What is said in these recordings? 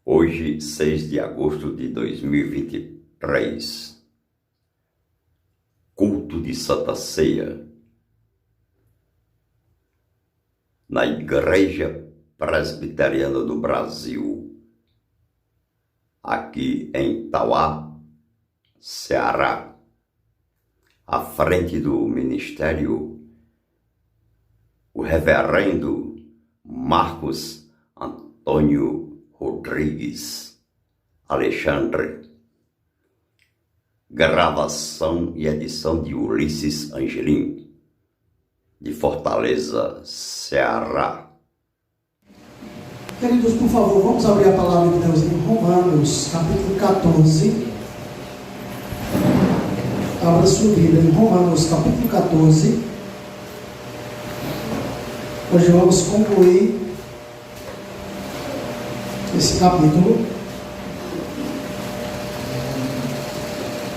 Hoje, 6 de agosto de 2023, culto de Santa Ceia, na Igreja Presbiteriana do Brasil, aqui em Tauá, Ceará, à frente do ministério, o reverendo Marcos Antônio Rodrigues Alexandre. Gravação e edição de Ulisses Angelim, de Fortaleza, Ceará. Queridos, por favor, vamos abrir a palavra de Deus em Romanos, capítulo 14. Abra sua Bíblia em Romanos, capítulo 14. Hoje vamos concluir esse capítulo,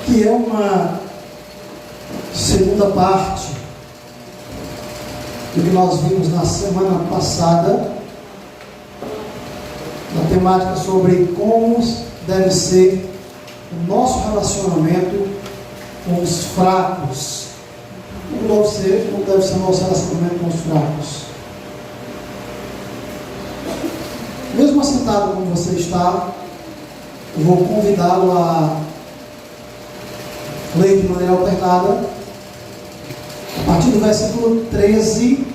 que é uma segunda parte do que nós vimos na semana passada, na temática sobre como deve ser o nosso relacionamento com os fracos. Como deve ser o nosso relacionamento com os fracos. Mesmo assentado como você está, eu vou convidá-lo a ler de maneira alternada, a partir do versículo 13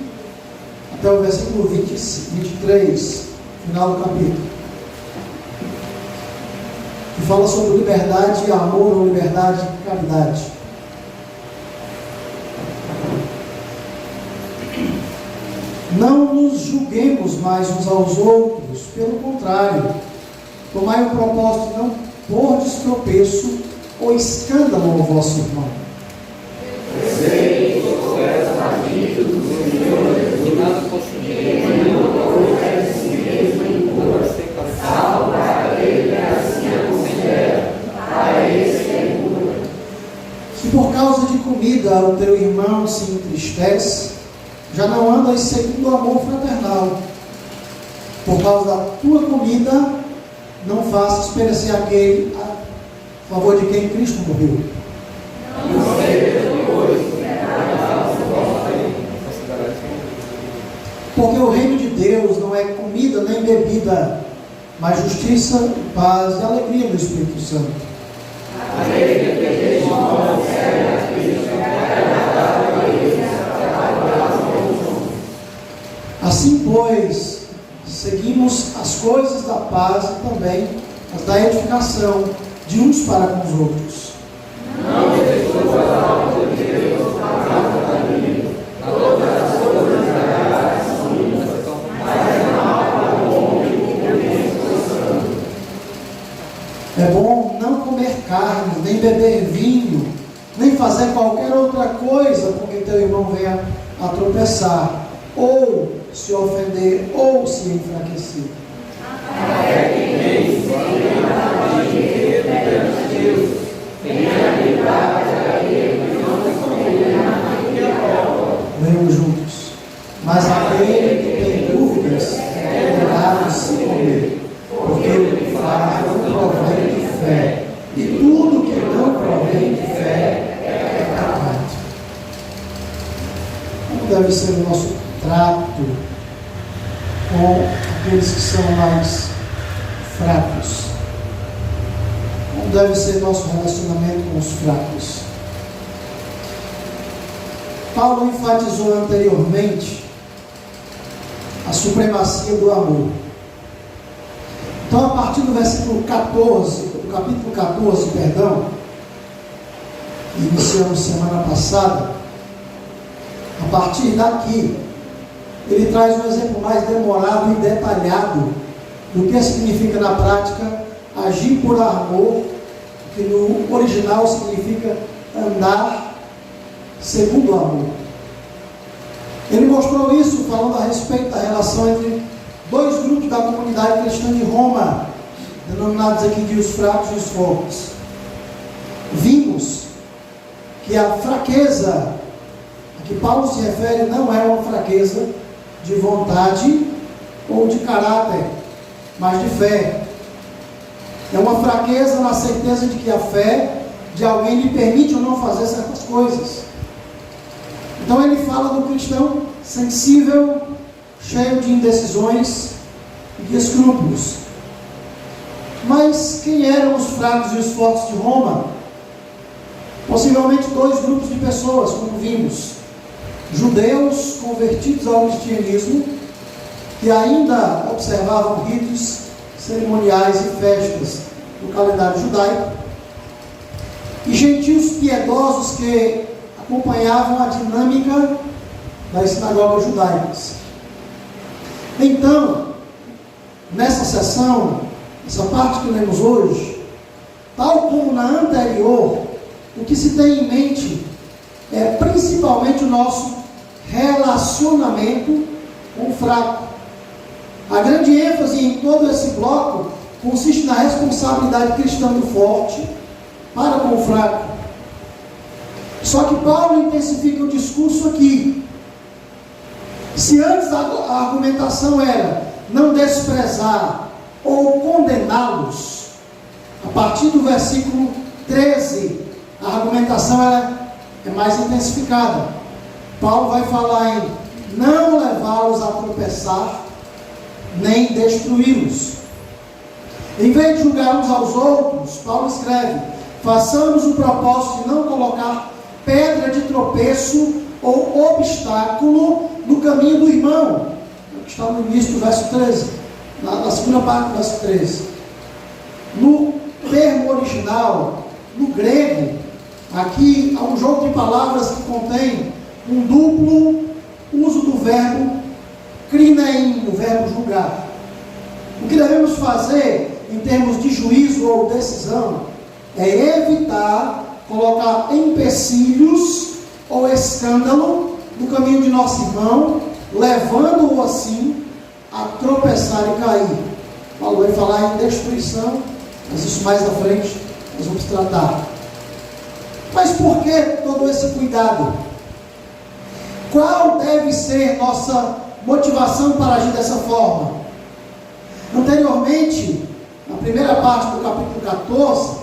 até o versículo 23, final do capítulo, que fala sobre liberdade e amor, ou liberdade e caridade. Não nos julguemos mais uns aos outros, pelo contrário, tomai o propósito de não pôr de tropeço ou escândalo ao vosso irmão. Sei que tu és marido do Senhor, e nada possuir, não coloques a si mesmo em culpa, salva ele, assim a considera, a esse é cura. Se por causa de comida o teu irmão se entristece, já não andas segundo o amor fraternal. Por causa da tua comida, não faças perecer aquele a favor de quem Cristo morreu. Não seja depois, Porque o reino de Deus não é comida nem bebida, mas justiça, paz e alegria no Espírito Santo. Assim, pois, seguimos as coisas da paz e também as da edificação de uns para com os outros. não destrua a palavra de Deus, para caminho, a todas as coisas agradadas são limpas, mas é mal para o homem que pensa santo. É bom não comer carne, nem beber vinho, nem fazer qualquer outra coisa com que teu irmão venha a tropeçar, ou se ofender, ou se enfraquecer. Leamos juntos. Mas aquele que tem dúvidas deverá se comer, porque o que faz não provém de fé, e tudo que não provém de fé é pecado. Como deve ser o nosso trato com aqueles que são mais fracos? Como deve ser nosso relacionamento com os fracos? Paulo enfatizou anteriormente a supremacia do amor. Então, a partir do versículo 14, do capítulo 14, que iniciamos semana passada, a partir daqui, ele traz um exemplo mais demorado e detalhado do que significa na prática agir por amor, que no original significa andar segundo o amor. Ele mostrou isso falando a respeito da relação entre dois grupos da comunidade cristã de Roma, denominados aqui de os fracos e os fortes. Vimos que a fraqueza a que Paulo se refere não é uma fraqueza de vontade ou de caráter, mas de fé. É uma fraqueza na certeza de que a fé de alguém lhe permite ou não fazer certas coisas. Então ele fala do cristão sensível, cheio de indecisões e de escrúpulos. Mas quem eram os fracos e os fortes de Roma? Possivelmente dois grupos de pessoas, como vimos: judeus convertidos ao cristianismo, que ainda observavam ritos cerimoniais e festas do calendário judaico, e gentios piedosos que acompanhavam a dinâmica das sinagogas judaicas. Então, nessa sessão, essa parte que lemos hoje, tal como na anterior, o que se tem em mente é principalmente o nosso relacionamento com o fraco. A grande ênfase em todo esse bloco consiste na responsabilidade cristã do forte para com o fraco. Só que Paulo intensifica o discurso aqui. Se antes a argumentação era não desprezar ou condená-los, a partir do versículo 13, a argumentação é mais intensificada. Paulo vai falar em não levá-los a tropeçar, nem destruí-los. Em vez de julgar uns aos outros, Paulo escreve: façamos o propósito de não colocar pedra de tropeço ou obstáculo no caminho do irmão. Que está no início do verso 13, na segunda parte do verso 13. No termo original, no grego, aqui há um jogo de palavras que contém um duplo uso do verbo krinein, o verbo julgar. O que devemos fazer em termos de juízo ou decisão é evitar colocar empecilhos ou escândalo no caminho de nosso irmão, levando-o assim a tropeçar e cair. Paulo vai falar em destruição, mas isso mais à frente nós vamos tratar. Mas por que todo esse cuidado? Qual deve ser nossa motivação para agir dessa forma? Anteriormente, na primeira parte do capítulo 14,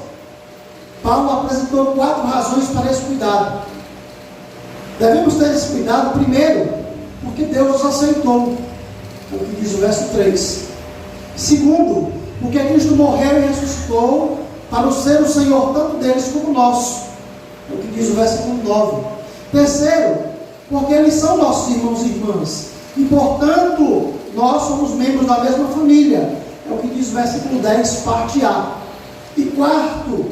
Paulo apresentou 4 razões para esse cuidado. Devemos ter esse cuidado, primeiro, porque Deus nos aceitou, é o que diz o verso 3. Segundo, porque Cristo morreu e ressuscitou para ser o Senhor tanto deles como nosso, é o que diz o versículo 9. Terceiro, porque eles são nossos irmãos e irmãs, e portanto nós somos membros da mesma família, é o que diz o versículo 10, parte A. E quarto,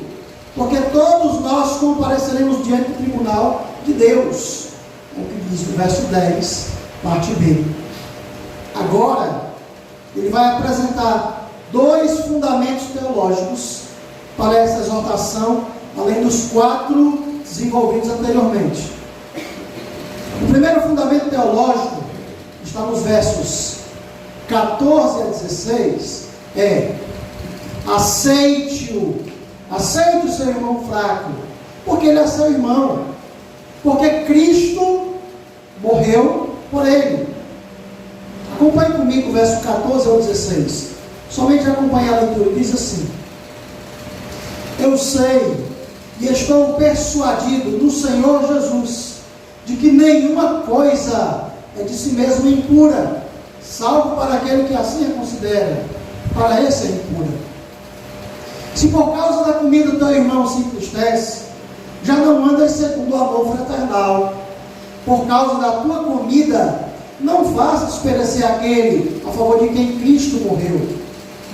porque todos nós compareceremos diante do tribunal de Deus, é o que diz o verso 10, parte B. Agora, ele vai apresentar 2 fundamentos teológicos para essa exortação, além dos 4 desenvolvidos anteriormente. O primeiro fundamento teológico está nos versos 14 a 16, aceite-o seu irmão fraco, porque ele é seu irmão, porque Cristo morreu por ele. Acompanhe comigo o verso 14 ao 16, somente acompanhe a leitura. Diz assim: eu sei e estou persuadido no Senhor Jesus de que nenhuma coisa é de si mesmo impura, salvo para aquele que assim a considera, para esse é impura. Se por causa da comida teu irmão se entristece, já não andas segundo o amor fraternal. Por causa da tua comida, não faças perecer aquele a favor de quem Cristo morreu.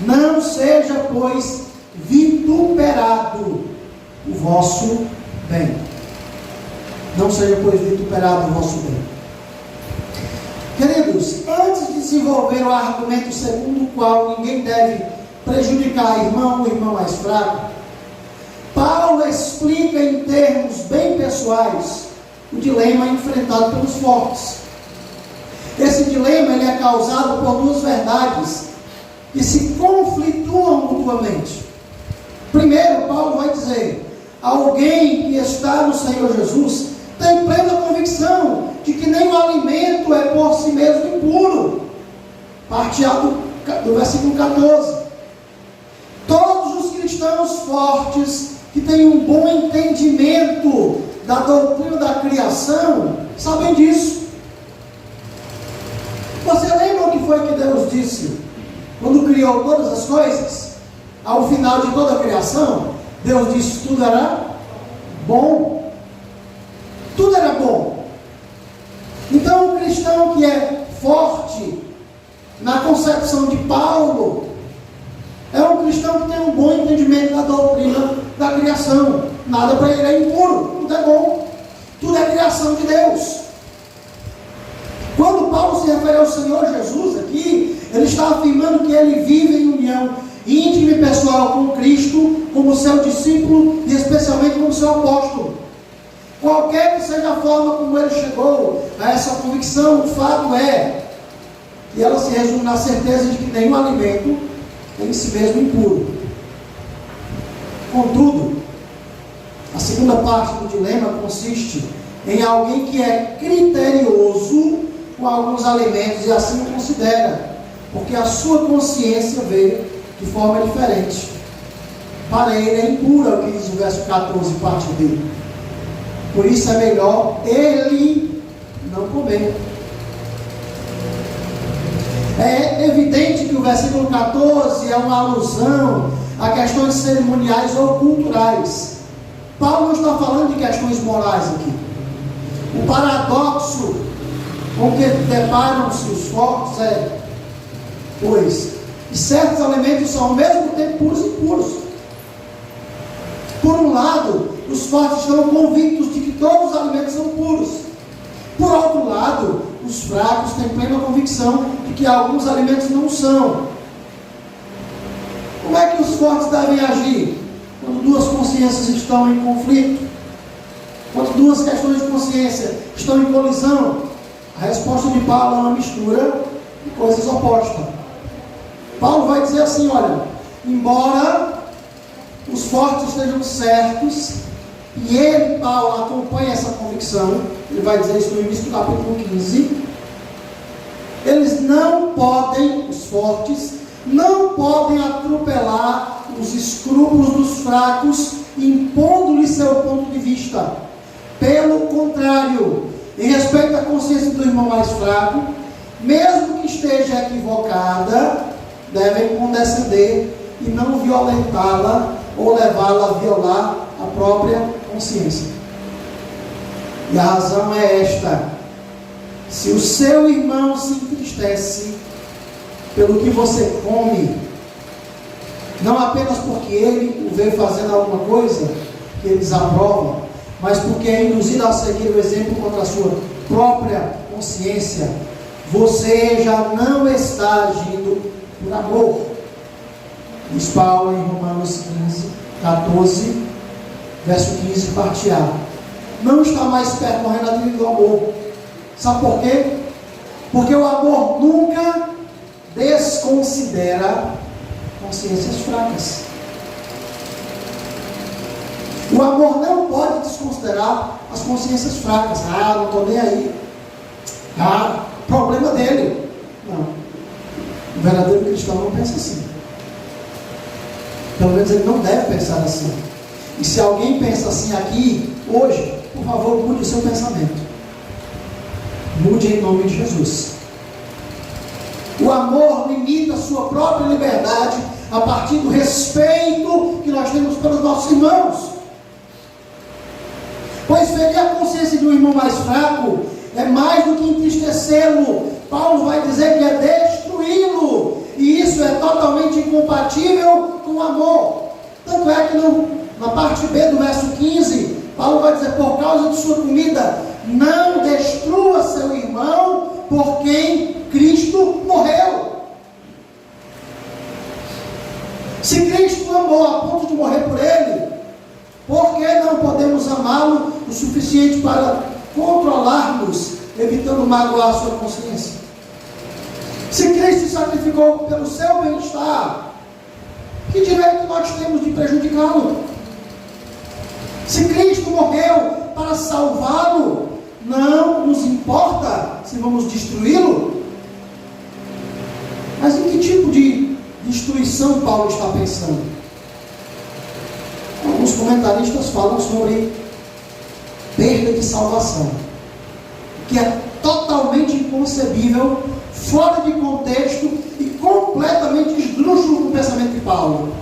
Não seja, pois, vituperado o vosso bem. Não seja, pois, vituperado o vosso bem. Queridos, antes de desenvolver o argumento segundo o qual ninguém deve prejudicar irmão ou irmão mais fraco, Paulo explica em termos bem pessoais o dilema enfrentado pelos fortes. Esse dilema ele é causado por 2 verdades que se conflituam mutuamente. Primeiro, Paulo vai dizer: alguém que está no Senhor Jesus tem plena convicção de que nem o alimento é por si mesmo impuro. Parte A do versículo 14. Todos os cristãos fortes, que têm um bom entendimento da doutrina da criação, sabem disso. Você lembra o que foi que Deus disse quando criou todas as coisas? Ao final de toda a criação, Deus disse que tudo era bom. Tudo era bom. Então, o cristão que é forte, na concepção de Paulo, é um cristão que tem um bom entendimento da doutrina da criação. Nada para ele é impuro, tudo é bom. Tudo é criação de Deus. Quando Paulo se refere ao Senhor Jesus aqui, ele está afirmando que ele vive em união íntima e pessoal com Cristo, como seu discípulo e especialmente como seu apóstolo. Qualquer que seja a forma como ele chegou a essa convicção, o fato é que ela se resume na certeza de que nenhum alimento é em si mesmo impuro. Contudo, a segunda parte do dilema consiste em alguém que é criterioso com alguns alimentos e assim o considera, porque a sua consciência vê de forma diferente. Para ele é impura, o que diz o verso 14, parte B. Por isso é melhor ele não comer. É evidente que o versículo 14 é uma alusão a questões cerimoniais ou culturais. Paulo não está falando de questões morais aqui. O paradoxo com que deparam-se os fortes é, pois, que certos alimentos são ao mesmo tempo puros e impuros. Por um lado, os fortes estão convictos de que todos os alimentos são puros. Por outro lado, os fracos têm plena convicção de que alguns alimentos não são. Como é que os fortes devem agir quando duas consciências estão em conflito? Quando duas questões de consciência estão em colisão? A resposta de Paulo é uma mistura de coisas opostas. Paulo vai dizer assim, olha, embora os fortes estejam certos, e ele, Paulo, acompanha essa convicção, ele vai dizer isso no início do capítulo 15, eles não podem, os fortes, não podem atropelar os escrúpulos dos fracos, impondo-lhes seu ponto de vista. Pelo contrário, em respeito à consciência do irmão mais fraco, mesmo que esteja equivocada, devem condescender e não violentá-la ou levá-la a violar a própria consciência. E a razão é esta: se o seu irmão se entristece pelo que você come, não apenas porque ele o vê fazendo alguma coisa que ele desaprova, mas porque é induzido a seguir o exemplo contra a sua própria consciência, você já não está agindo por amor. Diz Paulo em Romanos 14, verso 15, parte A. Não está mais percorrendo a trilha do amor. Sabe por quê? Porque o amor nunca desconsidera consciências fracas. O amor não pode desconsiderar as consciências fracas. Ah, não estou nem aí. Ah, problema dele. Não. O verdadeiro cristão não pensa assim. Pelo menos ele não deve pensar assim. E se alguém pensa assim aqui, hoje, por favor, mude o seu pensamento. Mude em nome de Jesus. O amor limita a sua própria liberdade a partir do respeito que nós temos pelos nossos irmãos. Pois ferir a consciência de um irmão mais fraco é mais do que entristecê-lo. Paulo vai dizer que é destruí-lo. E isso é totalmente incompatível com o amor. Tanto é que na parte B do verso 15, Paulo vai dizer: por causa de sua comida, não destrua seu irmão por quem Cristo morreu. Se Cristo amou a ponto de morrer por ele, por que não podemos amá-lo o suficiente para controlarmos, evitando magoar a sua consciência? Se Cristo se sacrificou pelo seu bem-estar, que direito nós temos de prejudicá-lo? Se Cristo morreu para salvá-lo, não nos importa se vamos destruí-lo? Mas em que tipo de destruição Paulo está pensando? alguns comentaristas falam sobre perda de salvação, que é totalmente inconcebível, fora de contexto e completamente esdrúxulo com o pensamento de Paulo.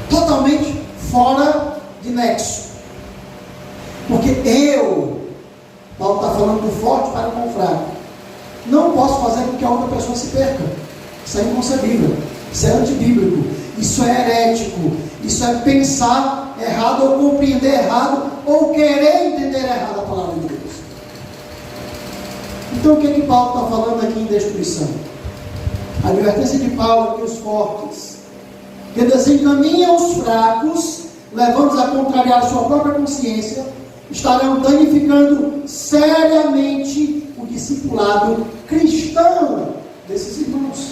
Totalmente fora de nexo. Porque Paulo está falando do forte para com o fraco, não posso fazer com que a outra pessoa se perca. Isso é inconcebível, isso é antibíblico, isso é herético, isso é pensar errado ou compreender errado ou querer entender errado a palavra de Deus. Então o que é que Paulo está falando aqui em destruição? A advertência de Paulo é que os fortes, que desencaminham os fracos, levando-os a contrariar a sua própria consciência, estarão danificando seriamente o discipulado cristão desses irmãos.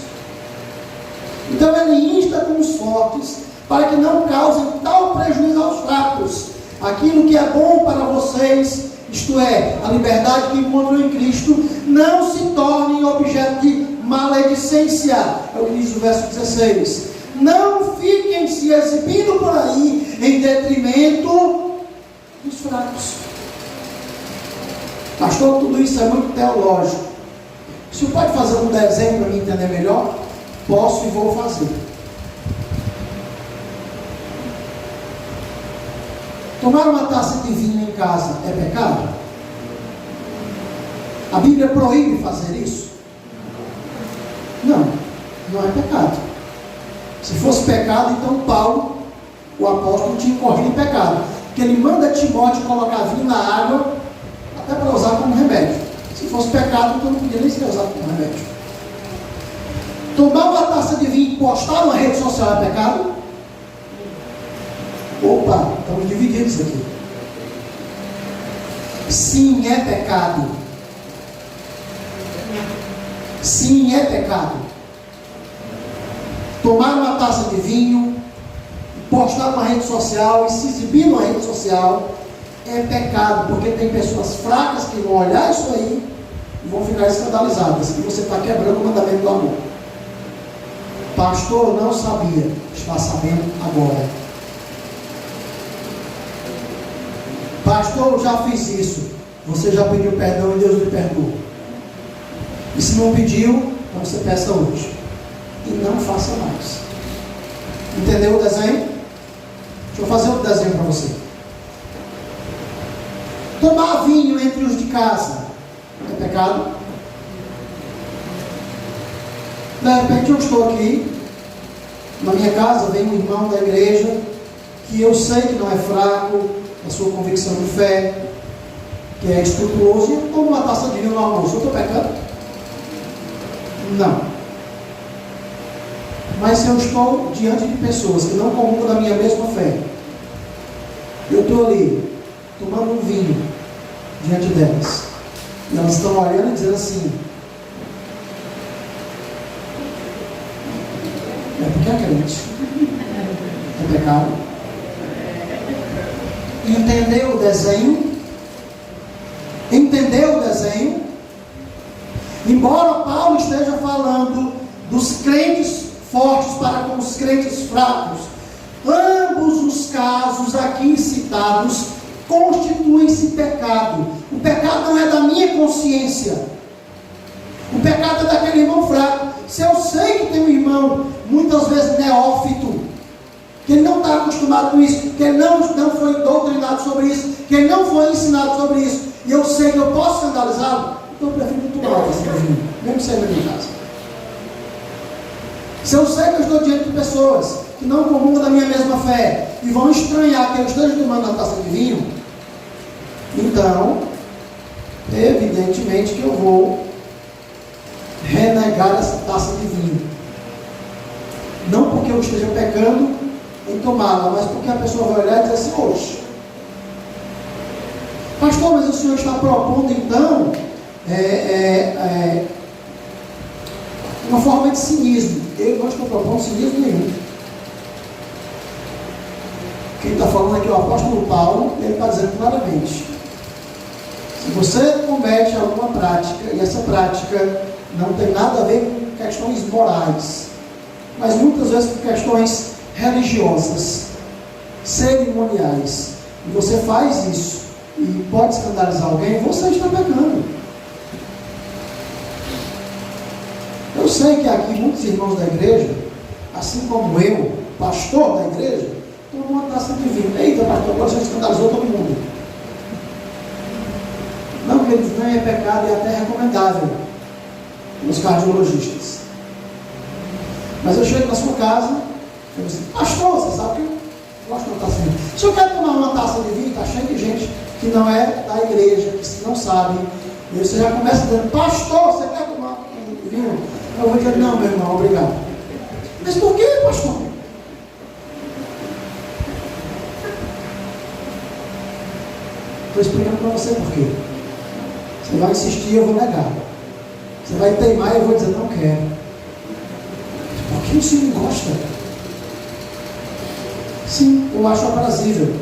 Então ele insta com os fortes para que não causem tal prejuízo aos fracos. Aquilo que é bom para vocês, isto é, a liberdade que encontram em Cristo, não se torne objeto de maledicência. É o que diz o verso 16. Não fiquem se exibindo por aí em detrimento dos fracos. Pastor, tudo isso é muito teológico. O senhor pode fazer um desenho para mim entender melhor? Posso e vou fazer. Tomar uma taça de vinho em casa é pecado? A Bíblia proíbe fazer isso? Não, não é pecado. Se fosse pecado, então Paulo, o apóstolo, tinha corrido em pecado. Porque ele manda Timóteo colocar vinho na água, até para usar como remédio. Se fosse pecado, então não podia nem ser usado como remédio. Tomar uma taça de vinho e postar numa rede social é pecado? Opa, estamos divididos aqui. Sim, é pecado. Sim, é pecado. Tomar uma taça de vinho, postar numa rede social e se exibir numa rede social é pecado, porque tem pessoas fracas que vão olhar isso aí e vão ficar escandalizadas, e você está quebrando o mandamento do amor. Pastor, não sabia, está sabendo agora. Pastor, eu já fiz isso. Você já pediu perdão e Deus lhe perdoou. E se não pediu, então você peça hoje. E não faça mais. Entendeu o desenho? Deixa eu fazer outro desenho para você. Tomar vinho entre os de casa é pecado? De repente eu estou aqui, na minha casa, vem um irmão da igreja, que eu sei que não é fraco, na sua convicção de fé, que é escrupuloso, e eu tomo uma taça de vinho no almoço. Eu estou pecando? Não. Mas se eu estou diante de pessoas que não comungam da minha mesma fé, eu estou ali, tomando um vinho diante delas, e elas estão olhando e dizendo assim: é porque é crente, é pecado. Entendeu o desenho? Entendeu o desenho? Embora Paulo esteja falando dos crentes fortes para com os crentes fracos, ambos os casos aqui citados constituem-se pecado. O pecado não é da minha consciência, o pecado é daquele irmão fraco. Se eu sei que tem um irmão, muitas vezes neófito, que ele não está acostumado com isso, que ele não foi doutrinado sobre isso, que ele não foi ensinado sobre isso, e eu sei que eu posso escandalizá-lo, então eu prefiro tomar esse vinho, mesmo saindo da minha casa. Se eu sei que eu estou diante de pessoas que não comungam da minha mesma fé e vão estranhar que eu esteja tomando uma taça de vinho, então, evidentemente que eu vou renegar essa taça de vinho. Não porque eu esteja pecando em tomá-la, mas porque a pessoa vai olhar e dizer assim: oxe, pastor, mas o senhor está propondo então uma forma de cinismo. Eu não estou propondo cinismo nenhum. Quem está falando aqui é o apóstolo Paulo, ele está dizendo claramente: se você comete alguma prática, e essa prática não tem nada a ver com questões morais, mas muitas vezes com questões religiosas, cerimoniais, e você faz isso, e pode escandalizar alguém, você está pecando. Eu sei que aqui muitos irmãos da igreja, assim como eu, pastor da igreja, tomam uma taça de vinho. Eita, pastor, agora você escandalizou todo mundo. Não, queridos, não é pecado e até recomendável nos cardiologistas. Mas eu chego na sua casa e digo assim, pastor, você sabe que eu gosto de uma taça de vinho. Se eu quero tomar uma taça de vinho, está cheio de gente que não é da igreja, que não sabe. E você já começa dizendo, pastor, você quer tomar um vinho? Eu vou dizer, não, meu irmão, obrigado. Mas por que, pastor? Estou explicando para você por quê. Você vai insistir, eu vou negar. Você vai teimar, eu vou dizer, não quero. Por que você não gosta? Sim, eu acho aprazível.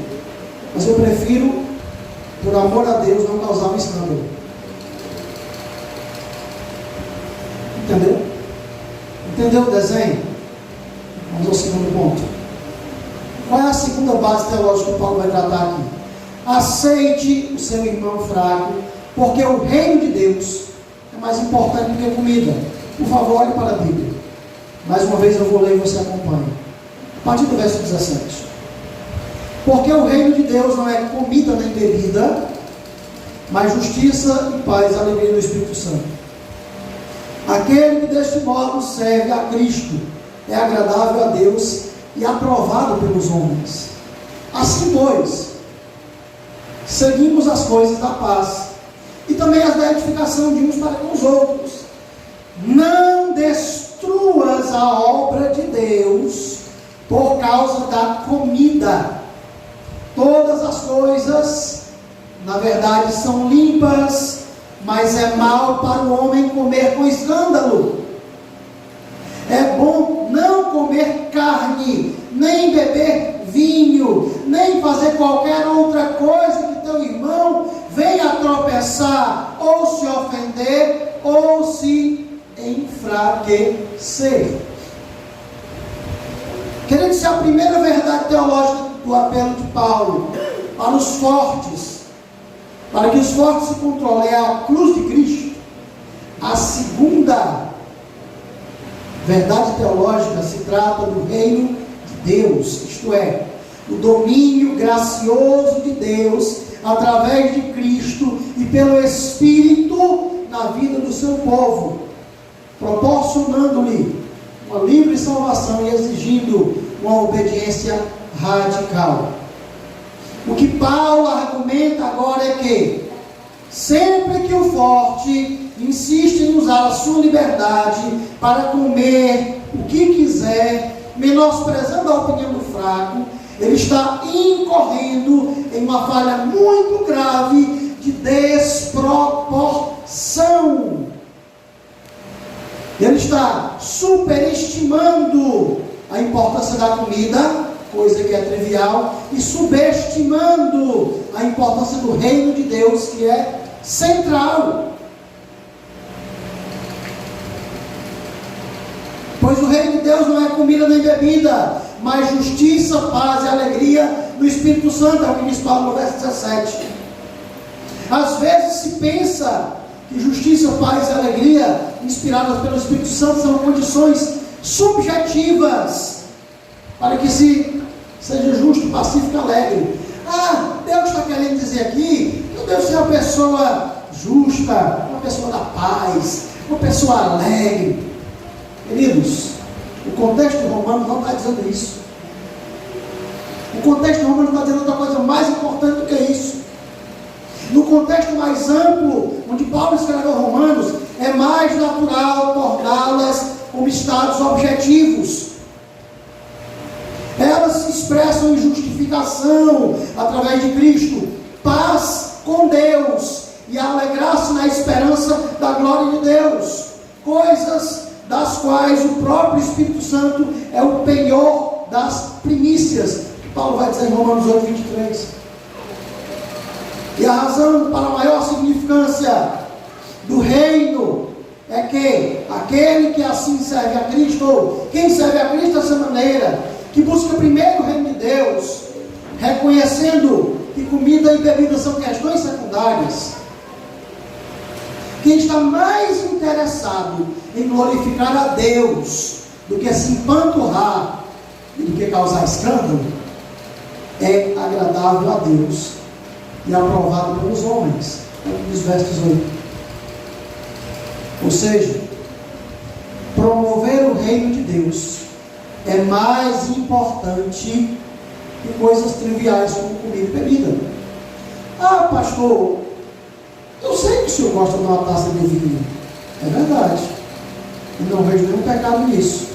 Mas eu prefiro, por amor a Deus, não causar um escândalo. Entendeu? Entendeu o desenho? Vamos ao segundo ponto. Qual é a segunda base teológica que Paulo vai tratar aqui? Aceite o seu irmão fraco, porque o reino de Deus é mais importante do que comida. Por favor, olhe para a Bíblia. Mais uma vez eu vou ler e você acompanha. A partir do verso 17. Porque o reino de Deus não é comida nem bebida, mas justiça e paz e alegria do Espírito Santo. Aquele que deste modo serve a Cristo é agradável a Deus e aprovado pelos homens. Assim, pois, seguimos as coisas da paz e também as da edificação de uns para com os outros. Não destruas a obra de Deus por causa da comida. Todas as coisas, na verdade, são limpas, mas é mal para o homem comer com escândalo. É bom não comer carne, nem beber vinho, nem fazer qualquer outra coisa que teu irmão venha tropeçar, ou se ofender, ou se enfraquecer. Querido, se a primeira verdade teológica do apelo de Paulo para os fortes, para que os fortes se controlem, é a cruz de Cristo, a segunda verdade teológica se trata do reino de Deus, isto é, o domínio gracioso de Deus através de Cristo e pelo Espírito na vida do seu povo, proporcionando-lhe uma livre salvação e exigindo uma obediência radical. O que Paulo argumenta agora é que sempre que o forte insiste em usar a sua liberdade para comer o que quiser, menosprezando a opinião do fraco, ele está incorrendo em uma falha muito grave de desproporção. Ele está superestimando a importância da comida, coisa que é trivial, e subestimando a importância do reino de Deus, que é central. Pois o reino de Deus não é comida nem bebida, mas justiça, paz e alegria no Espírito Santo, é o que diz Paulo no verso 17. Às vezes se pensa que justiça, paz e alegria, inspiradas pelo Espírito Santo, são condições subjetivas para que se seja justo, pacífico e alegre. Deus está querendo dizer aqui que eu devo ser uma pessoa justa, uma pessoa da paz, uma pessoa alegre. Queridos, o contexto romano não está dizendo isso. O contexto romano está dizendo outra coisa mais importante do que isso. No contexto mais amplo, onde Paulo escreveu Romanos, é mais natural torná-las como estados objetivos. Elas se expressam em justificação através de Cristo, paz com Deus e alegrar-se na esperança da glória de Deus, coisas das quais o próprio Espírito Santo é o penhor das primícias, que Paulo vai dizer em Romanos 8, 23. E a razão para a maior significância do reino é que aquele que assim serve a Cristo, ou quem serve a Cristo dessa maneira, que busca primeiro o reino de Deus, reconhecendo que comida e bebida são questões secundárias. Quem está mais interessado em glorificar a Deus do que se empanturrar e do que causar escândalo, é agradável a Deus e aprovado pelos homens. Dos versos 8. Ou seja, promover o reino de Deus é mais importante que coisas triviais como comida e bebida. Ah, pastor, eu sei que o senhor gosta de uma taça de vinho. É verdade. E não vejo nenhum pecado nisso.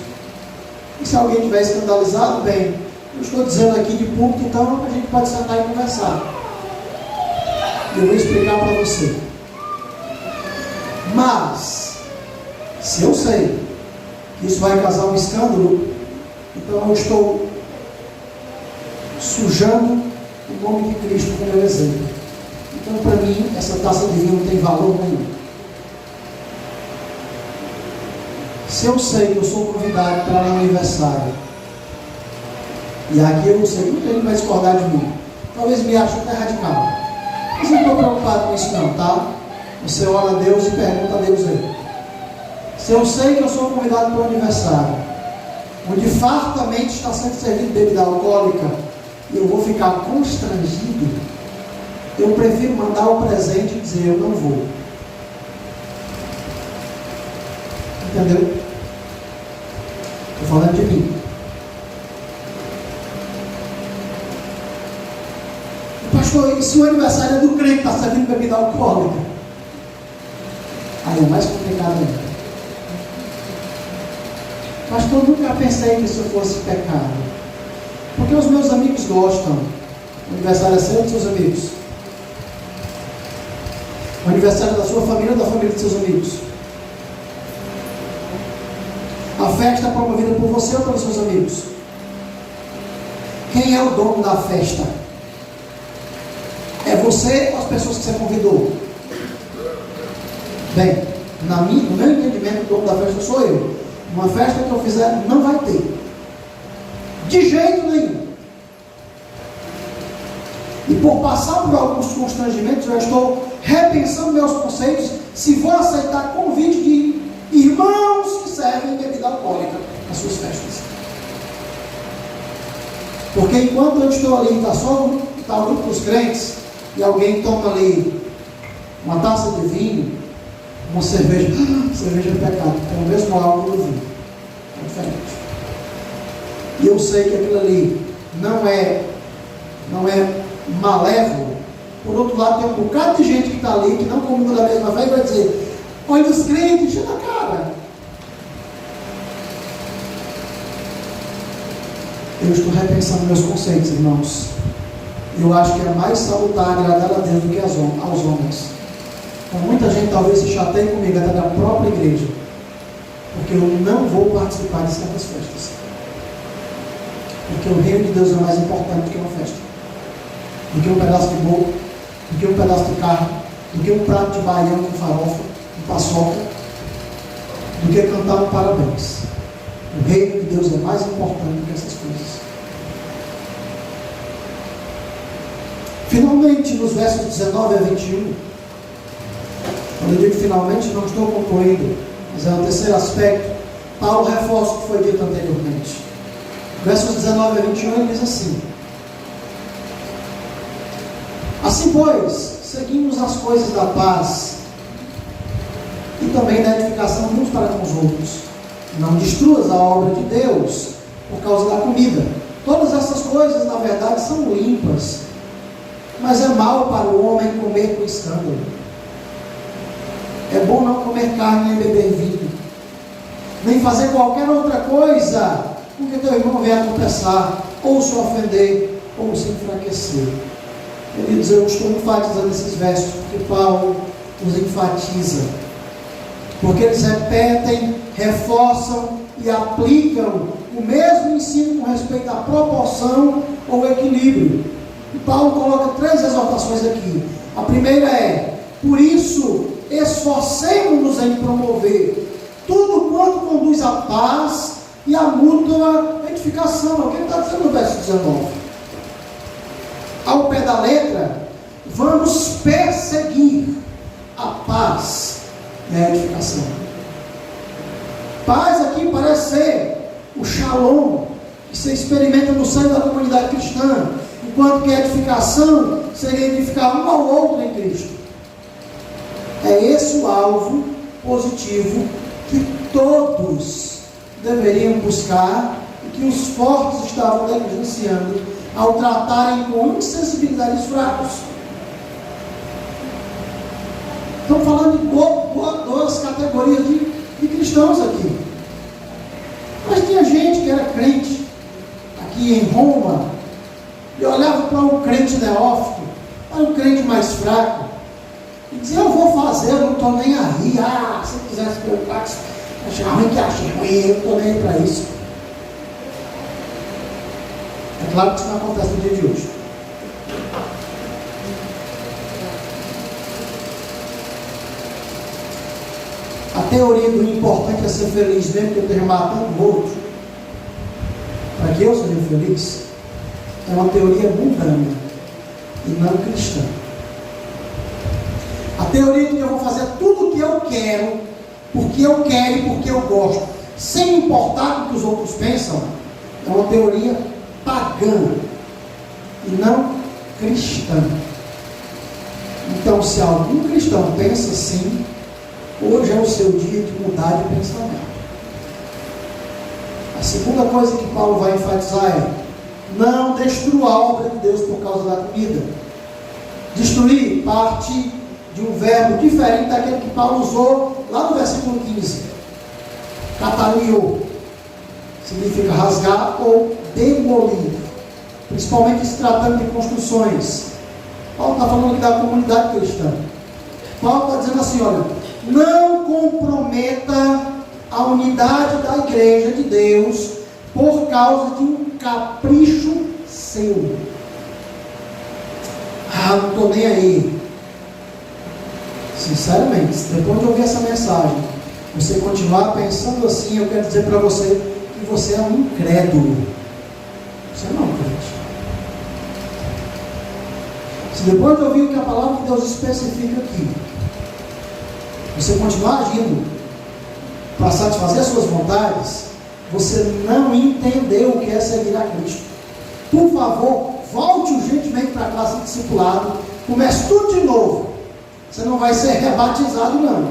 E se alguém estiver escandalizado, bem, eu estou dizendo aqui de público, então a gente pode sentar e conversar. Eu vou explicar para você. Mas, se eu sei que isso vai causar um escândalo, então eu estou sujando o nome de Cristo com o meu exemplo. Então, para mim, essa taça de vinho não tem valor nenhum. Se eu sei que eu sou convidado para um aniversário, e aqui eu não sei, muita gente vai discordar de mim, talvez me ache até radical, mas eu não estou preocupado com isso não, tá? Você ora a Deus e pergunta a Deus aí. Se eu sei que eu sou convidado para um aniversário, onde fartamente está sendo servido bebida alcoólica, e eu vou ficar constrangido, eu prefiro mandar o presente e dizer, eu não vou. Entendeu? Estou falando de mim. Pastor, e se o aniversário é do crente que está servindo bebida alcoólica? Aí é mais complicado ainda. Pastor, nunca pensei que isso fosse pecado. Porque os meus amigos gostam. O aniversário é seu dos seus amigos. O aniversário da sua família ou da família dos seus amigos? A festa é promovida por você ou pelos seus amigos? Quem é o dono da festa? É você ou as pessoas que você convidou? Bem, no meu entendimento, o dono da festa sou eu. Uma festa que eu fizer, não vai ter. De jeito nenhum. E por passar por alguns constrangimentos, eu estou repensando meus conceitos, se vou aceitar convite de irmãos que servem bebida alcoólica nas suas festas. Porque enquanto eu estou ali, está o grupo dos crentes, e alguém toma ali uma taça de vinho, uma cerveja, cerveja é pecado, é o mesmo álcool do vinho, é diferente. E eu sei que aquilo ali não é malévolo. Por outro lado, tem um bocado de gente que está ali, que não comunga da mesma fé, e vai dizer, olha os crentes, enche na cara. Eu estou repensando meus conceitos, irmãos. Eu acho que é mais salutar agradar a Deus do que aos homens. Então, muita gente talvez se chateie comigo, até da própria igreja, porque eu não vou participar de certas festas. Porque o reino de Deus é mais importante do que uma festa, do que um pedaço de bolo, do que um pedaço de carne, do que um prato de baião com farofa, com paçoca, do que cantar um parabéns. O reino de Deus é mais importante do que essas coisas. Finalmente, nos versos 19 a 21, quando eu digo finalmente, não estou concluindo, mas é o terceiro aspecto, Paulo reforça o que foi dito anteriormente. Versos 19 a 21, ele diz assim: assim, pois, seguimos as coisas da paz e também da edificação uns para com os outros. Não destruas a obra de Deus por causa da comida. Todas essas coisas, na verdade, são limpas, mas é mal para o homem comer com escândalo. É bom não comer carne nem beber vinho, nem fazer qualquer outra coisa, porque teu irmão venha tropeçar, ou se ofender, ou se enfraquecer. Queridos, eu estou enfatizando esses versos, porque Paulo os enfatiza, porque eles repetem, reforçam e aplicam o mesmo ensino com respeito à proporção ou equilíbrio. E Paulo coloca 3 exortações aqui. A primeira é: por isso, esforcemo-nos em promover tudo quanto conduz à paz e à mútua edificação. É o que ele está dizendo no verso 19. pé da letra, vamos perseguir a paz e a edificação. Paz aqui parece ser o shalom que se experimenta no seio da comunidade cristã, enquanto que a edificação seria edificar um ao outro em Cristo. É esse o alvo positivo que todos deveriam buscar e que os fortes estavam negligenciando ao tratarem com insensibilidade os fracos. Estamos falando de duas categorias de cristãos aqui. Mas tinha gente que era crente aqui em Roma e olhava para um crente neófito, para um crente mais fraco, e dizia: eu vou fazer, eu não estou nem aí. Se quiser se preocupar, achar ruim que acha ruim, eu não estou nem aí para isso. É claro que isso não acontece no dia de hoje. A teoria do importante é ser feliz, mesmo que eu esteja matando o outro, para que eu seja feliz, é uma teoria mundana e não cristã. A teoria de que eu vou fazer tudo o que eu quero, porque eu quero e porque eu gosto, sem importar o que os outros pensam, é uma teoria pagã e não cristã. Então, se algum cristão pensa assim, hoje é o seu dia de mudar de pensamento. A segunda coisa que Paulo vai enfatizar é: não destrua a obra de Deus por causa da comida. Destruir parte de um verbo diferente daquele que Paulo usou lá no versículo 15. Kataliou significa rasgar ou demolir, principalmente se tratando de construções. Paulo está falando aqui da comunidade cristã. Paulo está dizendo assim: olha, não comprometa a unidade da igreja de Deus por causa de um capricho seu. Não estou nem aí. Sinceramente, depois de ouvir essa mensagem, você continuar pensando assim, eu quero dizer para você que você é um incrédulo. Você não é um crente. Se depois de ouvir o que a palavra de Deus especifica aqui, você continuar agindo para satisfazer as suas vontades, você não entendeu o que é seguir a Cristo. Por favor, volte urgentemente para a classe de discipulado, comece tudo de novo. Você não vai ser rebatizado, não.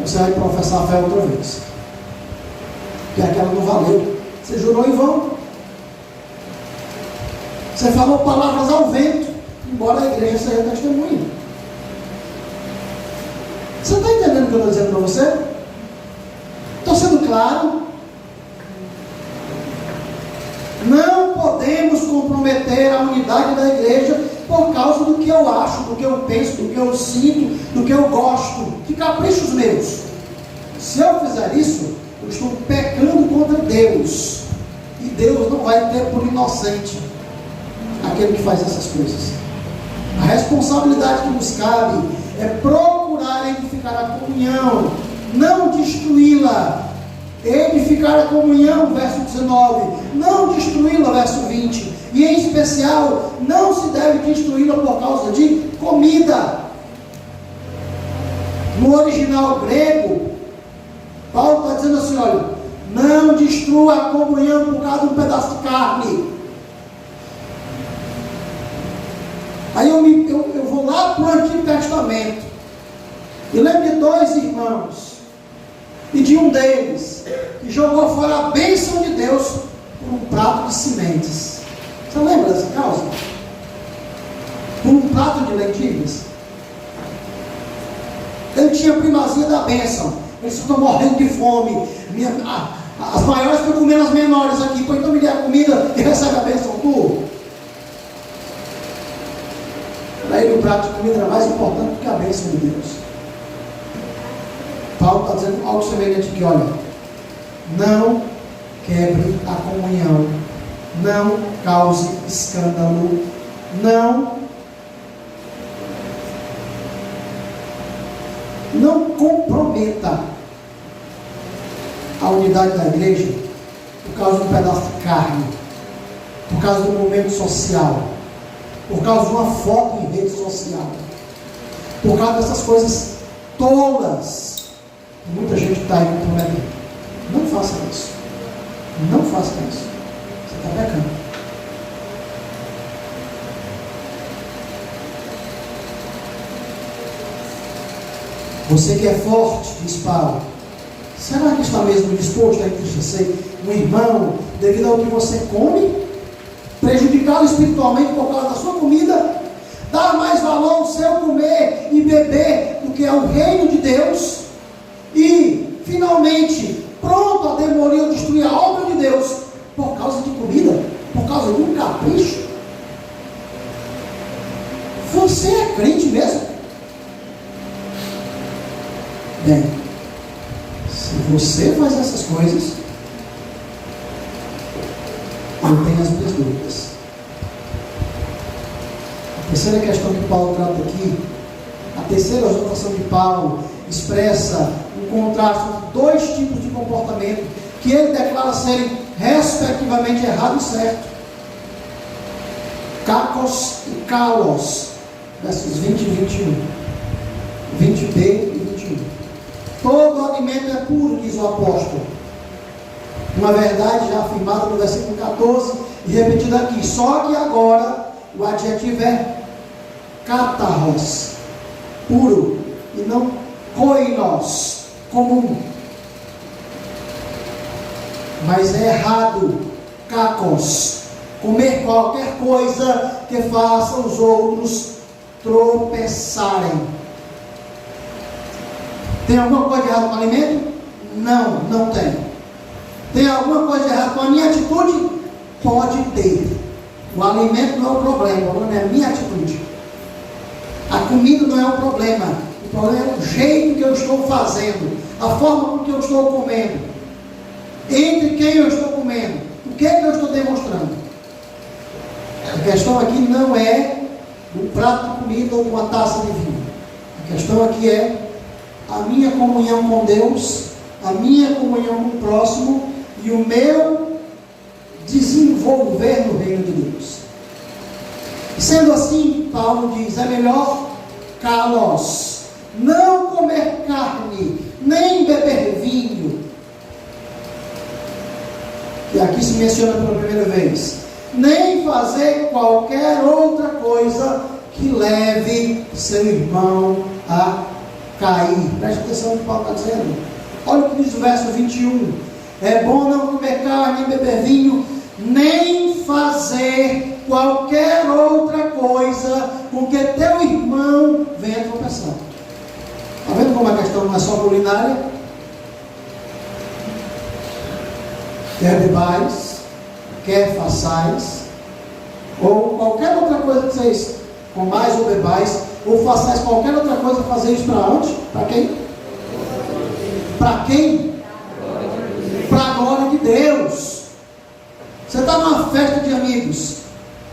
Você vai professar a fé outra vez, porque aquela não valeu. Você jurou em vão. Você falou palavras ao vento, embora a igreja seja testemunha. Você está entendendo o que eu estou dizendo para você? Estou sendo claro? Não podemos comprometer a unidade da igreja por causa do que eu acho, do que eu penso, do que eu sinto, do que eu gosto, de caprichos meus. Se eu fizer isso, eu estou pecando contra Deus, e Deus não vai ter por inocente aquele que faz essas coisas. A responsabilidade que nos cabe é procurar edificar a comunhão, não destruí-la. Edificar a comunhão, verso 19, não destruí-la, verso 20, e em especial, não se deve destruí-la por causa de comida. No original grego, Paulo está dizendo assim: olha, não destrua a comunhão por causa de um pedaço de carne. Aí eu vou lá para o Antigo Testamento e lembro de dois irmãos, e de um deles que jogou fora a bênção de Deus por um prato de sementes. Você lembra dessa causa? Por um prato de lentilhas. Ele tinha a primazia da bênção. Eles estão morrendo de fome. As maiores estão comendo as menores aqui. Põe então me dê a comida e recebe a bênção tu. Para ele o prato de comida era mais importante do que a bênção de Deus. Paulo está dizendo algo semelhante aqui: olha, não quebre a comunhão, não cause escândalo, não comprometa a unidade da igreja por causa de um pedaço de carne, por causa do momento social. por causa de uma foto em rede social, por causa dessas coisas tolas. Muita gente está aí comprometendo. Não faça isso. Não faça isso. Você está pecando. Você que é forte, diz Paulo, será que está mesmo disposto a entristecer um irmão devido ao que você come? Prejudicá-lo espiritualmente por causa da sua comida? Dar mais valor ao seu comer e beber do que ao reino de Deus? E, finalmente, pronto a demolir ou destruir a obra de Deus por causa de comida? Por causa de um capricho? Você é crente mesmo? Bem, se você faz essas coisas, eu tenho as minhas dúvidas. A terceira questão que Paulo trata aqui, a terceira exortação de Paulo, expressa um contraste entre dois tipos de comportamento que ele declara serem respectivamente errado e certo. Kakos e kalos, versos 20 e 21. 20b e 21. Todo alimento é puro, diz o apóstolo. Uma verdade já afirmada no versículo 14 e repetida aqui. Só que agora o adjetivo é kataros, puro, e não koinos, comum. Mas é errado, kakos, comer qualquer coisa que faça os outros tropeçarem. Tem alguma coisa de errado com o alimento? Não, não tem. Tem alguma coisa de errado com a minha atitude? Pode ter. O alimento não é o problema, o problema é a minha atitude. A comida não é o problema. O problema é o jeito que eu estou fazendo, a forma com que eu estou comendo, entre quem eu estou comendo, o que é que eu estou demonstrando. A questão aqui não é um prato de comida ou uma taça de vinho. A questão aqui é a minha comunhão com Deus, a minha comunhão com o próximo e o meu desenvolver no reino de Deus. Sendo assim, Paulo diz, é melhor kalos, não comer carne, nem beber vinho. E aqui se menciona pela primeira vez, nem fazer qualquer outra coisa que leve seu irmão a cair. Preste atenção no que Paulo está dizendo. Olha o que diz o verso 21. É bom não comer carne, nem beber vinho, nem fazer qualquer outra coisa com que teu irmão venha tropeçar. Está vendo como a questão não é só culinária? Quer bebais, quer façais, ou qualquer outra coisa que vocês comais ou bebais, ou façais qualquer outra coisa, fazer isso para onde? Para quem? Para quem? Para a glória de Deus. Você está numa festa de amigos,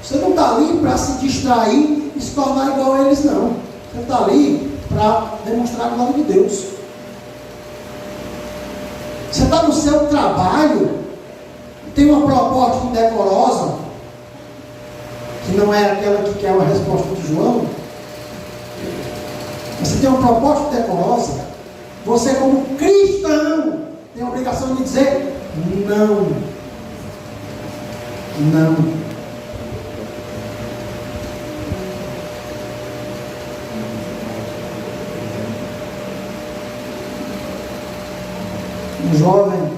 você não está ali para se distrair e se tornar igual a eles, não. Você está ali para demonstrar a glória de Deus. Você está no seu trabalho, tem uma proposta indecorosa, que não é aquela que quer uma resposta de João. Você tem uma proposta decorosa, você como cristão tem a obrigação de dizer não. Não. Um jovem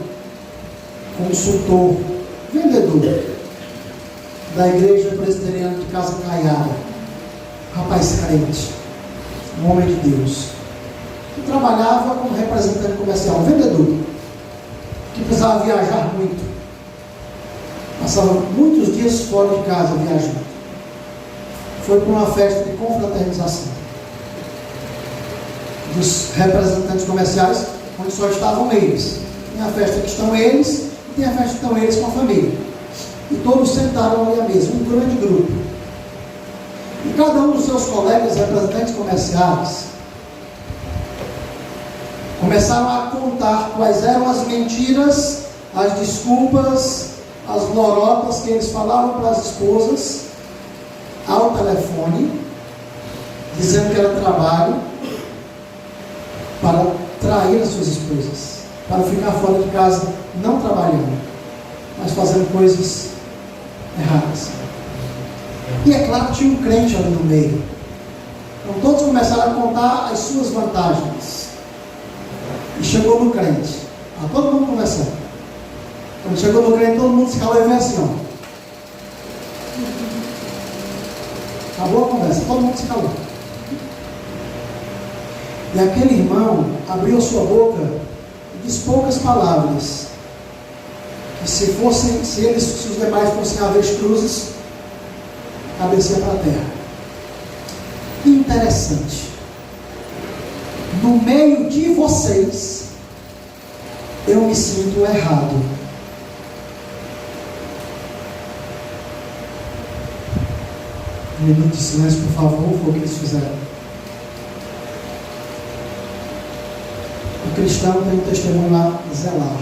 consultor, vendedor da igreja presbiteriana de Casa Caiada, rapaz crente, um homem de Deus, que trabalhava como representante comercial, um vendedor, que precisava viajar muito, passava muitos dias fora de casa viajando. Foi para uma festa de confraternização dos representantes comerciais, onde só estavam eles. Tem a festa que estão eles e tem a festa que estão eles com a família. E todos sentaram ali à mesa, um grande grupo. E cada um dos seus colegas representantes comerciais começaram a contar quais eram as mentiras, as desculpas, as lorotas que eles falavam para as esposas ao telefone, dizendo que era trabalho para trair as suas esposas, para ficar fora de casa, não trabalhando, mas fazendo coisas erradas. E é claro que tinha um crente ali no meio. Então todos começaram a contar as suas vantagens. E chegou no crente. Todo mundo conversando. Quando chegou no crente, todo mundo se calou e veio assim, ó. Acabou a conversa, todo mundo se calou. E aquele irmão abriu a sua boca e disse poucas palavras. Que se os demais fossem avestruzes, cabeceia para a terra. Interessante. No meio de vocês, eu me sinto errado. Um minuto de silêncio, por favor, foi o que eles fizeram. O cristão tem um testemunho a zelar.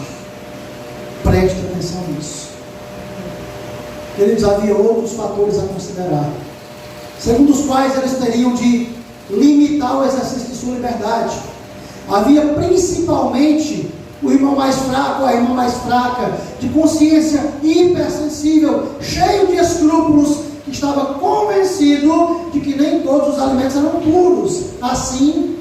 Preste atenção nisso. Eles haviam outros fatores a considerar, segundo os quais eles teriam de limitar o exercício de sua liberdade. Havia principalmente o irmão mais fraco, a irmã mais fraca, de consciência hipersensível, cheio de escrúpulos, que estava convencido de que nem todos os alimentos eram puros. Assim,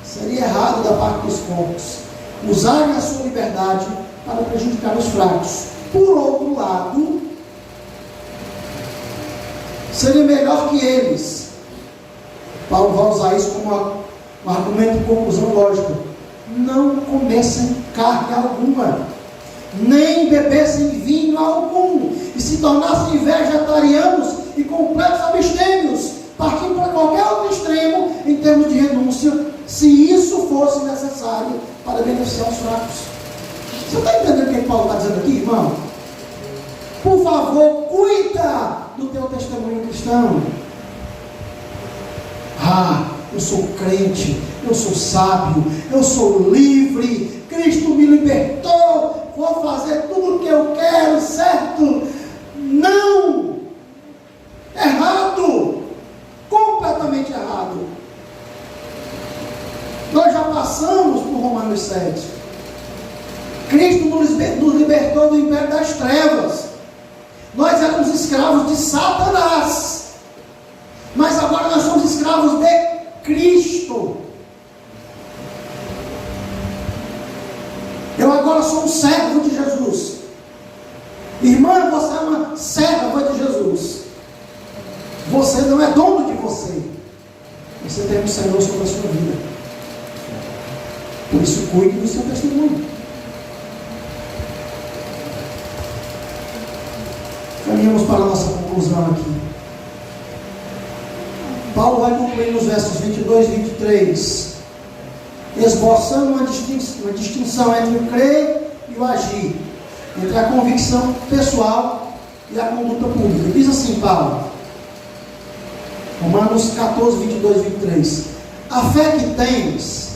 seria errado da parte dos poucos usarem a sua liberdade para prejudicar os fracos. Por outro lado, seria melhor que eles. Paulo vai usar isso como um argumento de conclusão lógica. Não comessem carne alguma, nem bebessem vinho algum, e se tornassem vegetarianos e completos abstêmios, partindo para qualquer outro extremo em termos de renúncia, se isso fosse necessário para beneficiar os fracos. Você está entendendo o que Paulo está dizendo aqui, irmão? Por favor, cuida do teu testemunho cristão. Eu sou crente, eu sou sábio, eu sou livre, Cristo me libertou, vou fazer tudo o que eu quero, certo? Não! Errado! Completamente errado. Nós já passamos por Romanos 7. Cristo nos libertou do império das trevas. Nós éramos escravos de Satanás, mas agora nós somos escravos de Cristo. Eu agora sou um servo de Jesus. Irmã, você é uma serva de Jesus. Você não é dono de você. Você tem um Senhor sobre a sua vida. Por isso, cuide do seu testemunho. Caminhamos para a nossa conclusão aqui. Paulo vai concluir nos versos 22 e 23, esboçando uma distinção entre o crer e o agir, entre a convicção pessoal e a conduta pública. Diz assim Paulo, Romanos 14, 22 e 23: a fé que tens,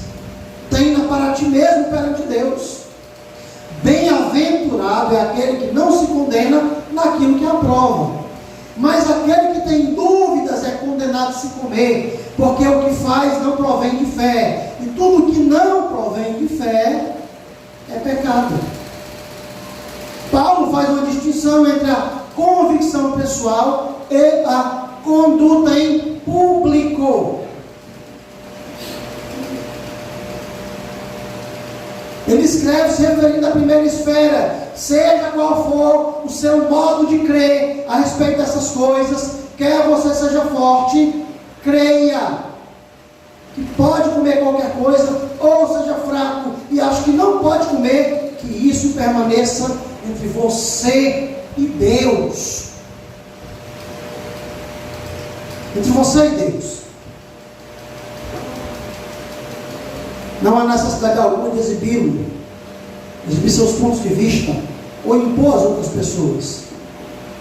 tenha para ti mesmo perante Deus. Bem-aventurado é aquele que não se condena naquilo que aprova. Mas aquele que tem dúvidas é condenado a se comer, porque o que faz não provém de fé, e tudo que não provém de fé é pecado. Paulo faz uma distinção entre a convicção pessoal e a conduta em público. Ele escreve se referindo à primeira esfera, seja qual for o seu modo de crer a respeito dessas coisas, quer você seja forte, creia que pode comer qualquer coisa, ou seja fraco e acho que não pode comer, que isso permaneça entre você e Deus. Entre você e Deus. Não há necessidade alguma de exibir seus pontos de vista ou impor às outras pessoas.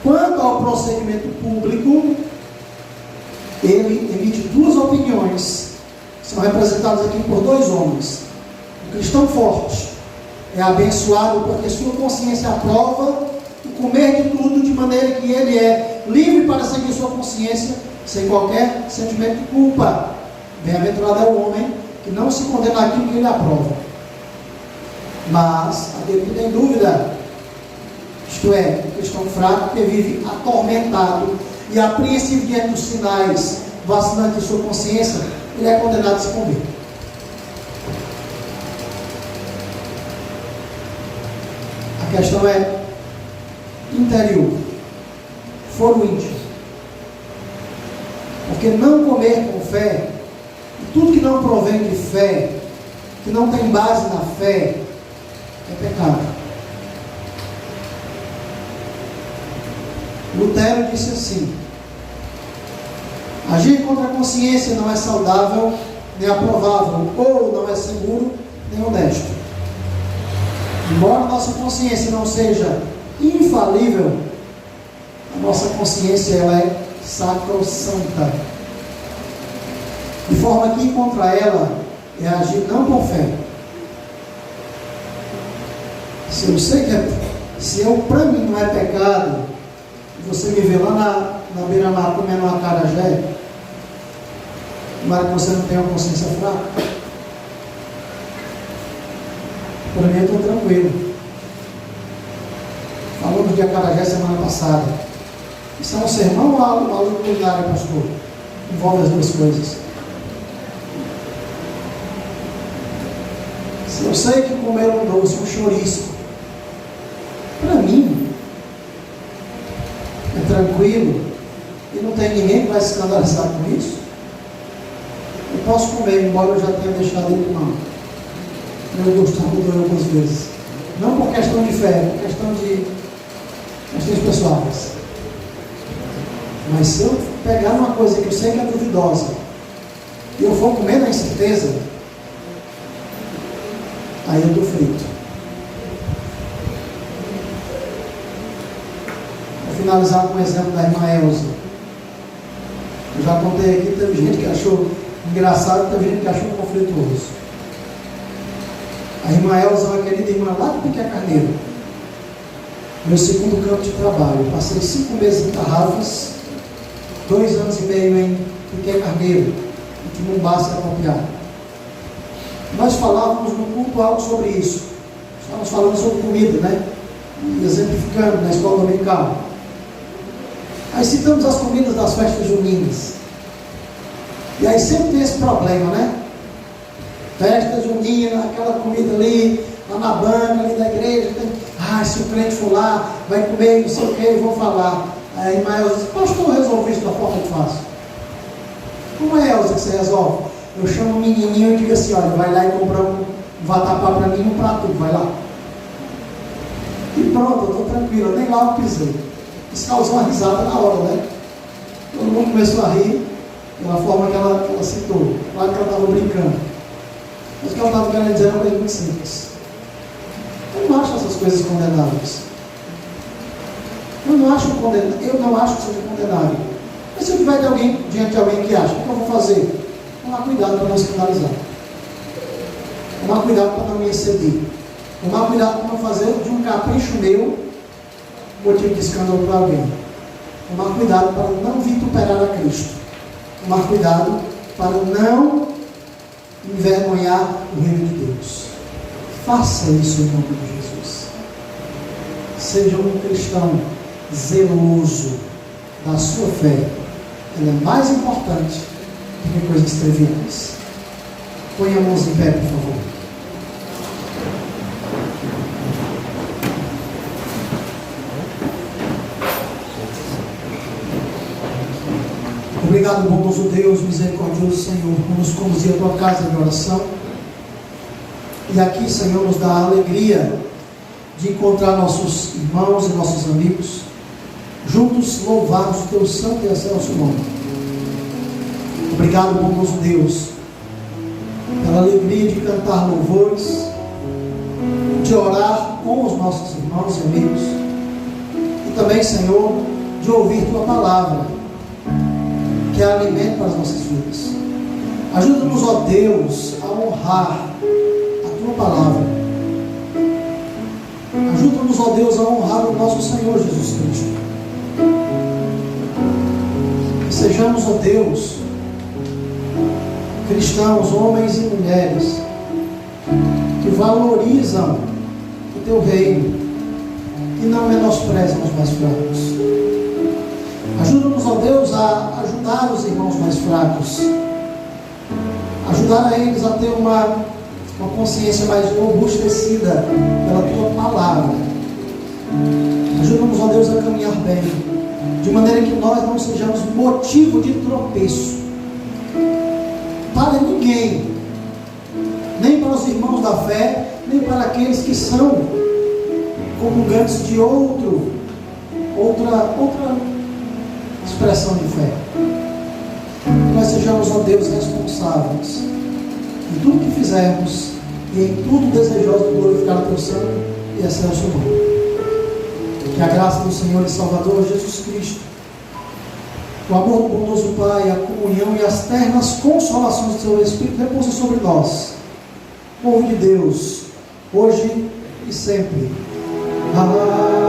Quanto ao procedimento público, ele emite duas opiniões, que são representadas aqui por dois homens. O cristão forte é abençoado porque sua consciência aprova o comer de tudo de maneira que ele é livre para seguir sua consciência, sem qualquer sentimento de culpa. Bem-aventurado é o homem que não se condena aquilo que ele aprova. Mas aquele que tem dúvida, isto é, o cristão fraco que vive atormentado e apreensivo diante dos sinais vacilantes de sua consciência, ele é condenado a se converter. A questão é interior, foro íntimo. Porque não comer com fé, tudo que não provém de fé, que não tem base na fé, é pecado. Lutero disse assim: agir contra a consciência não é saudável, nem aprovável, ou não é seguro, nem honesto. Embora nossa consciência não seja infalível, a nossa consciência ela é sacrossanta. De forma que ir contra ela é agir não por fé. Se eu sei que se eu, para mim não é pecado, você me vê lá na beira-mar comendo uma acarajé, mas que você não tem uma consciência fraca, para mim eu estou tranquilo. Falamos de acarajé semana passada. Isso é um sermão ou aula culinária, pastor? Envolve as duas coisas. Se eu sei que comer um doce, um chouriço, para mim é tranquilo e não tem ninguém que vai se escandalizar com isso, eu posso comer, embora eu já tenha deixado ele de mão. Meu gostado mudou algumas vezes. Não por questão de fé, por questão de questões pessoais. Mas se eu pegar uma coisa que eu sei que é duvidosa e eu for comer na incerteza, aí eu estou frito. Vou finalizar com o exemplo da irmã Elza. Eu já contei aqui, teve gente que achou engraçado, teve gente que achou conflituoso. A irmã Elza é uma querida irmã lá do Piqué Carneiro. Meu segundo campo de trabalho. Eu passei 5 meses em Tarrafas, 2 anos e meio em Piqué Carneiro, que não basta copiar. Nós falávamos no culto algo sobre isso. Estávamos falando sobre comida, né? Exemplificando na escola dominical. Aí citamos as comidas das festas juninas. E aí sempre tem esse problema, né? Festa junina, aquela comida ali, lá na banca, ali da igreja. Se o crente for lá, vai comer, não sei o que, eu vou falar. Aí a irmã Elza diz: pastor, eu resolvi isso da forma que faço. Como é, Elza, que você resolve? Eu chamo o menininho e digo assim: olha, vai lá e compra um vatapá para mim e um prato, vai lá. E pronto, eu estou tranquilo, nem lá eu pisei. Isso causou uma risada na hora, né? Todo mundo começou a rir pela forma que ela citou. Claro que ela estava brincando. Mas o que ela estava querendo dizer é uma coisa muito simples. Eu não acho essas coisas condenáveis. Eu não acho que seja condenável. Mas se eu tiver diante de alguém que acha, o que eu vou fazer? Tomar cuidado para não escandalizar. Tomar cuidado para não me exceder. Tomar cuidado para não fazer de um capricho meu motivo de escândalo para alguém. Tomar cuidado para não vituperar a Cristo. Tomar cuidado para não envergonhar o reino de Deus. Faça isso em nome de Jesus. Seja um cristão zeloso da sua fé. Ela é mais importante do que coisas triviais. Põe a mãos em pé, por favor. Obrigado, bondoso Deus, misericordioso Senhor, por nos conduzir à tua casa de oração. E aqui, Senhor, nos dá a alegria de encontrar nossos irmãos e nossos amigos, juntos louvarmos o teu santo e excelso nome. Obrigado, bondoso Deus, pela alegria de cantar louvores, de orar com os nossos irmãos e amigos, e também, Senhor, de ouvir tua palavra, que é alimento para as nossas vidas. Ajuda-nos, ó Deus, a honrar a tua palavra. Ajuda-nos, ó Deus, a honrar o nosso Senhor Jesus Cristo. Que sejamos, ó Deus, cristãos, homens e mulheres, que valorizam o Teu reino e não menosprezam os mais fracos. Ajuda-nos, ó Deus, a ajudar os irmãos mais fracos, ajudar a eles a ter uma consciência mais robustecida pela Tua palavra. Ajuda-nos, ó Deus, a caminhar bem, de maneira que nós não sejamos motivo de tropeço para ninguém, nem para os irmãos da fé, nem para aqueles que são comungantes de outra expressão de fé. Que nós sejamos, ó Deus, responsáveis em tudo que fizermos e em tudo desejosos de glorificar o Teu santo e excelso nome. Que a graça do Senhor e Salvador Jesus Cristo, o amor do bondoso Pai, a comunhão e as ternas consolações do Seu Espírito repousem sobre nós, povo de Deus, hoje e sempre. Amém.